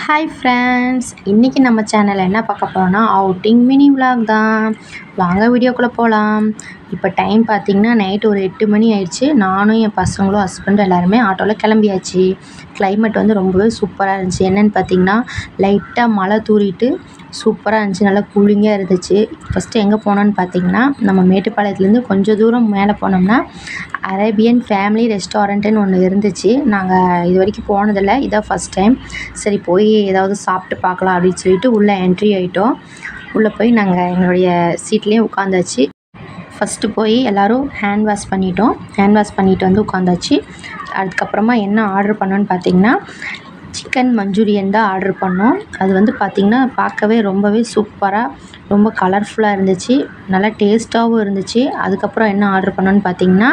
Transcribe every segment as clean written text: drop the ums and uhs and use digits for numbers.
Hi friends, இன்றைக்கி நம்ம சேனலில் என்ன பார்க்க போகிறோன்னா அவுட்டிங் மினி விலாக் தான். வாங்க வீடியோக்குள்ளே போகலாம். இப்போ டைம் பார்த்திங்கன்னா நைட்டு ஒரு 8 மணி ஆயிடுச்சு. நானும் என் பசங்களும் ஹஸ்பண்டும் எல்லாருமே ஆட்டோவில் கிளம்பியாச்சு. கிளைமேட் வந்து ரொம்பவே சூப்பராக இருந்துச்சு. என்னென்னு பார்த்திங்கன்னா லைட்டாக மழை தூறிட்டு சூப்பராக இருந்துச்சு. நல்லா கூலிங்காக இருந்துச்சு. ஃபஸ்ட்டு எங்கே போனோன்னு பார்த்திங்கன்னா நம்ம மேட்டுப்பாளையத்துலேருந்து கொஞ்சம் தூரம் மேலே போனோம்னா அரேபியன் ஃபேமிலி ரெஸ்டாரண்ட்டுன்னு ஒன்று இருந்துச்சு. நாங்கள் இது வரைக்கும் போனதில்லை, இதான் ஃபஸ்ட் டைம். சரி போய் ஏதாவது சாப்பிட்டு பார்க்கலாம் அப்படின்னு சொல்லிட்டு உள்ளே என்ட்ரி ஆகிட்டோம். உள்ளே போய் நாங்கள் எங்களுடைய சீட்லேயும் உட்காந்தாச்சு. ஃபஸ்ட்டு போய் எல்லோரும் ஹேண்ட் வாஷ் பண்ணிட்டோம். ஹேண்ட் வாஷ் பண்ணிவிட்டு வந்து உட்காந்தாச்சு. அதுக்கப்புறமா என்ன ஆர்டர் பண்ணோன்னு பார்த்திங்கன்னா சிக்கன் மஞ்சூரியன் தான் ஆர்டர் பண்ணோம். அது வந்து பார்த்திங்கன்னா பார்க்கவே ரொம்பவே சூப்பராக ரொம்ப கலர்ஃபுல்லாக இருந்துச்சு. நல்லா டேஸ்ட்டாகவும் இருந்துச்சு. அதுக்கப்புறம் என்ன ஆர்டர் பண்ணோன்னு பார்த்திங்கன்னா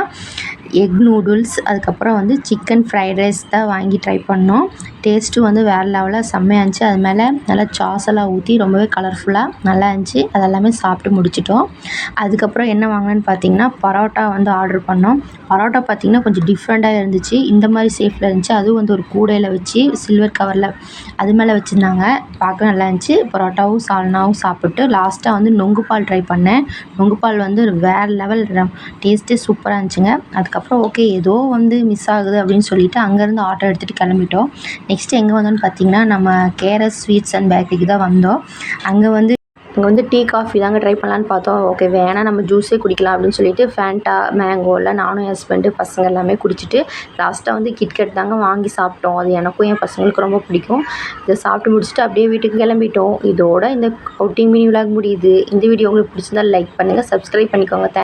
எக் நூடுல்ஸ், அதுக்கப்புறம் வந்து சிக்கன் ஃப்ரைட் ரைஸ் தான் வாங்கி ட்ரை பண்ணோம். டேஸ்ட்டும் வந்து வேறு லெவலில் செம்மையாக இருந்துச்சு. அது மேலே நல்லா சாஸ் எல்லாம் ஊற்றி ரொம்பவே கலர்ஃபுல்லாக நல்லா இருந்துச்சு. அதெல்லாமே சாப்பிட்டு முடிச்சிட்டோம். அதுக்கப்புறம் என்ன வாங்கினேன்னு பார்த்திங்கன்னா பரோட்டா வந்து ஆர்டர் பண்ணோம். பரோட்டா பார்த்திங்கன்னா கொஞ்சம் டிஃப்ரெண்ட்டாக இருந்துச்சு. இந்த மாதிரி ஷேப்பில் இருந்துச்சு. அதுவும் வந்து ஒரு கூடையில் வச்சு சில்வர் கவரில் அது மேலே வச்சுருந்தாங்க. பார்க்க நல்லா இருந்துச்சு. பரோட்டாவும் சால்னாவும் சாப்பிட்டு லாஸ்ட்டாக வந்து நொங்கு பால் ட்ரை பண்ணேன். நொங்கு பால் வந்து வேறு லெவல் டேஸ்ட்டே சூப்பராக இருந்துச்சுங்க. அதுக்கப்புறம் ஓகே ஏதோ வந்து மிஸ் ஆகுது அப்படின்னு சொல்லிட்டு அங்கேருந்து ஆட்டோ எடுத்துகிட்டு கிளம்பிட்டோம். நெக்ஸ்ட்டு எங்கே வந்தோன்னு பார்த்திங்கன்னா நம்ம கேரஸ் ஸ்வீட்ஸ் அண்ட் பேக்கரிக்கு தான் வந்தோம். அங்கே வந்து டீ காஃபி தாங்க ட்ரை பண்ணலான்னு பார்த்தோம். ஓகே வேணாம் நம்ம ஜூஸே குடிக்கலாம் அப்படின்னு சொல்லிட்டு ஃபேண்டா மேங்கோவில் நானும் என் ஹஸ்பண்டு பசங்க எல்லாமே குடிச்சிட்டு லாஸ்ட்டாக வந்து கிட்கட் தாங்க வாங்கி சாப்பிட்டோம். அது எனக்கும் என் பசங்களுக்கு ரொம்ப பிடிக்கும். இதை சாப்பிட்டு முடிச்சுட்டு அப்படியே வீட்டுக்கு கிளம்பிட்டோம். இதோட இந்த அவுட்டிங் மினி விலாக் முடியுது. இந்த வீடியோ உங்களுக்கு பிடிச்சிருந்தா லைக் பண்ணுங்கள், சப்ஸ்கிரைப் பண்ணிக்கோங்க.